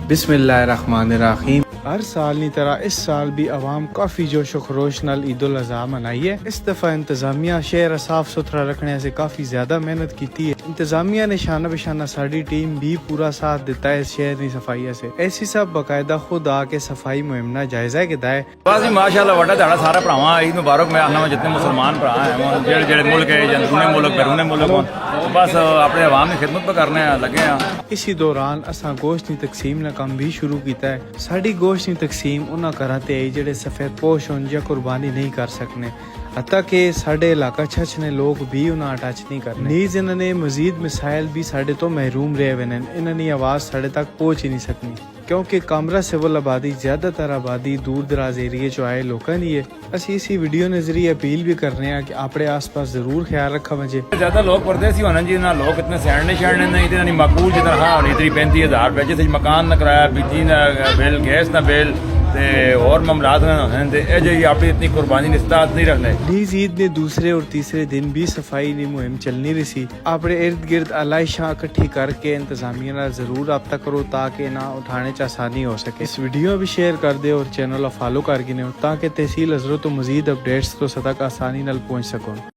बिस्मिल्लाहिर्रहमानिर्रहीम। हर साल की तरह इस साल भी आवाम काफ़ी जोश व खरोश नाल ईद उल अज़हा मनाई है। इस दफ़ा इंतजामिया शहर साफ सुथरा रखने से काफ़ी ज़्यादा मेहनत की है। इंतजामिया ने शाना बशाना साड़ी टीम भी पूरा साथ दिता है शहर की सफाई से। ऐसी सब बाकायदा खुद आके सफाई मुहिम का जायजा किया है। बस जी माशाअल्लाह वड्डा ध्याड़ा सारा भरावां ईद मुबारक। मैं आना जितने मुसलमान भरा हैं जेड़े जेड़े मुल्क है अंदरूनी मुल्क बैरूनी मुल्क बस अपने अवाम की खिदमत पर करने लगे हैं। इसी दौरान असा गोश्त की तकसीम का काम भी शुरू किया है। साड़ी गोश्त की तकसीम उन्होंने घरों ते आई जेड़े सफेद पोश हों या कुर्बानी नहीं कर सकने। हत्ता कि साढ़े इलाका छछ ने लोग भी उन्हें टच नहीं करने। नीज इन्होंने मजीद मिसाइल भी साढ़े तो महरूम रहे हुए हैं। इन्होंने आवाज़ साढ़े तक पहुँच ही नहीं सकनी क्योंकि कामरा सिविल आबादी ज्यादातर आबादी दूर दराज एरिए चो आए लोगों की है। असी इसी वीडियो के जरिए अपील भी करने हैं कि अपने आस पास जरूर ख्याल रखा वजे। ज्यादा लोग परदेसी होने जी ना लोग इतने सैंडने शैंडने नहीं थे मकबूल जितना हाँ 35,000 रुपए जैसे मकान न कराया बिजली न बिल गैस न बिल और मामलात अपनी इतनी कुर्बानी निस्तात नहीं रखने। नीज ईद ने दूसरे और तीसरे दिन भी सफाई की मुहिम चलनी रही सी। अपने इर्द गिर्द आलाइशां इकट्ठी करके इंतजामिया नाल जरूर रब्ता करो ताकि ना उठाने च आसानी हो सके। इस वीडियो भी शेयर कर दे और चैनल फॉलो कर गिने ताकि तहसील हजरत तो मजीद अपडेट्स तो सतह आसानी नाल पहुँच सको।